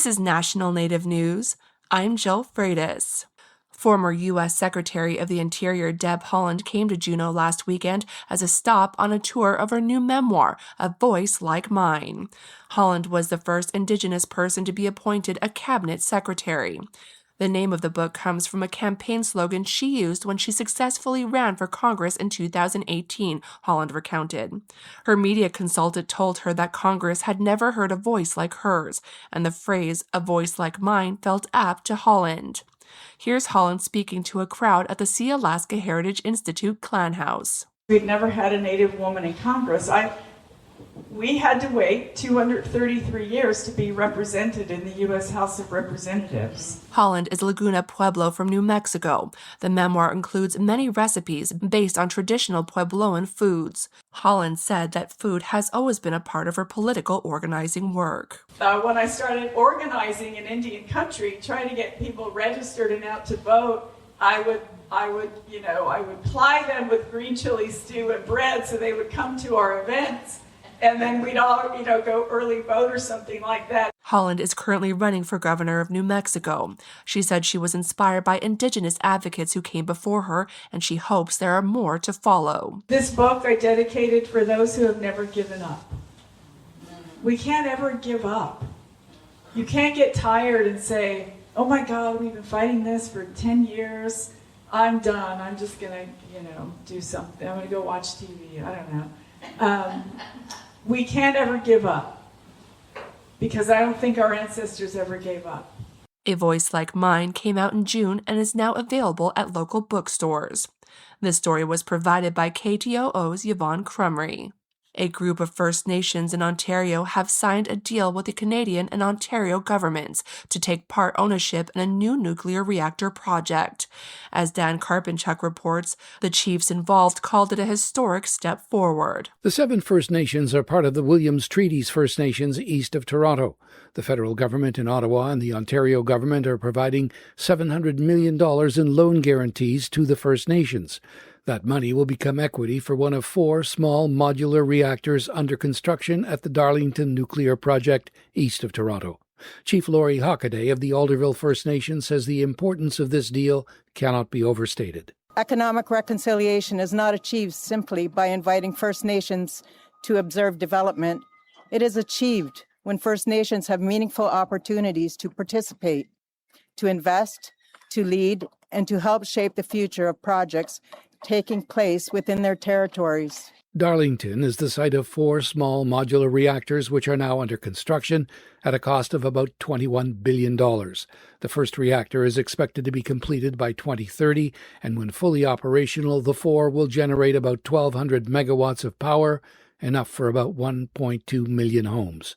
This is National Native News. I'm Jill Freitas. Former U.S. Secretary of the Interior Deb Haaland came to Juneau last weekend as a stop on a tour of her new memoir, A Voice Like Mine. Haaland was the first Indigenous person to be appointed a cabinet secretary. The name of the book comes from a campaign slogan she used when she successfully ran for Congress in 2018, Haaland recounted. Her media consultant told her that Congress had never heard a voice like hers, and the phrase, a voice like mine, felt apt to Haaland. Here's Haaland speaking to a crowd at the Sea-Alaska Heritage Institute Clan House. We'd never had a Native woman in Congress. We had to wait 233 years to be represented in the U.S. House of Representatives. Haaland is Laguna Pueblo from New Mexico. The memoir includes many recipes based on traditional Puebloan foods. Haaland said that food has always been a part of her political organizing work. When I started organizing in Indian country, trying to get people registered and out to vote, I would ply them with green chili stew and bread so they would come to our events. And then we'd all, go early vote or something like that. Haaland is currently running for governor of New Mexico. She said she was inspired by Indigenous advocates who came before her, and she hopes there are more to follow. This book I dedicated for those who have never given up. We can't ever give up. You can't get tired and say, oh my God, we've been fighting this for 10 years. I'm done. I'm just going to, do something. I'm going to go watch TV. I don't know. We can't ever give up, because I don't think our ancestors ever gave up. A Voice Like Mine came out in June and is now available at local bookstores. This story was provided by KTOO's Yvonne Crumry. A group of First Nations in Ontario have signed a deal with the Canadian and Ontario governments to take part ownership in a new nuclear reactor project. As Dan Karpinchuk reports, the chiefs involved called it a historic step forward. The 7 First Nations are part of the Williams Treaties First Nations east of Toronto. The federal government in Ottawa and the Ontario government are providing $700 million in loan guarantees to the First Nations. That money will become equity for one of 4 small modular reactors under construction at the Darlington Nuclear Project east of Toronto. Chief Laurie Hockaday of the Alderville First Nation says the importance of this deal cannot be overstated. Economic reconciliation is not achieved simply by inviting First Nations to observe development. It is achieved when First Nations have meaningful opportunities to participate, to invest, to lead, and to help shape the future of projects taking place within their territories. Darlington is the site of 4 small modular reactors which are now under construction at a cost of about $21 billion. The first reactor is expected to be completed by 2030, and when fully operational, the 4 will generate about 1,200 megawatts of power, enough for about 1.2 million homes.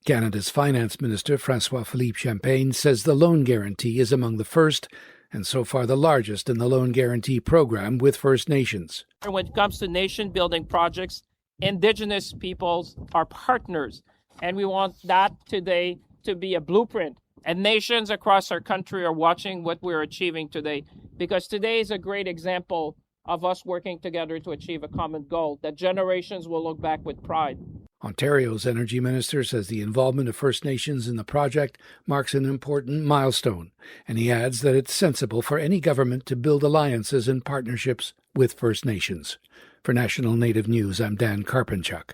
Canada's Finance Minister, François-Philippe Champagne, says the loan guarantee is among the first and so far the largest in the loan guarantee program with First Nations. When it comes to nation-building projects, Indigenous peoples are partners, and we want that today to be a blueprint. And nations across our country are watching what we're achieving today, because today is a great example of us working together to achieve a common goal that generations will look back with pride. Ontario's Energy Minister says the involvement of First Nations in the project marks an important milestone, and he adds that it's sensible for any government to build alliances and partnerships with First Nations. For National Native News, I'm Dan Karpinchuk.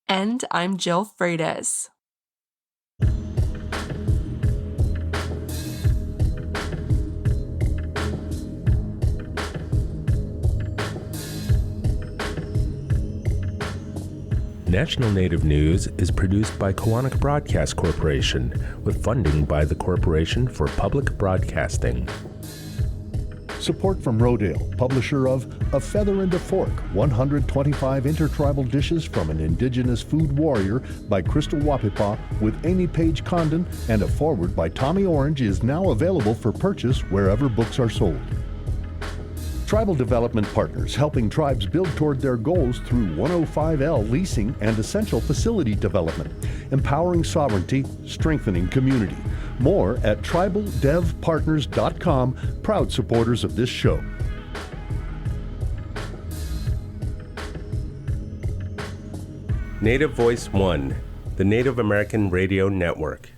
And I'm Jill Freitas. National Native News is produced by Koahnic Broadcast Corporation, with funding by the Corporation for Public Broadcasting. Support from Rodale, publisher of A Feather and a Fork, 125 Intertribal Dishes from an Indigenous Food Warrior by Crystal Wapipa, with Amy Page Condon, and a foreword by Tommy Orange, is now available for purchase wherever books are sold. Tribal Development Partners, helping tribes build toward their goals through 105L leasing and essential facility development, empowering sovereignty, strengthening community. More at tribaldevpartners.com, proud supporters of this show. Native Voice One, the Native American Radio Network.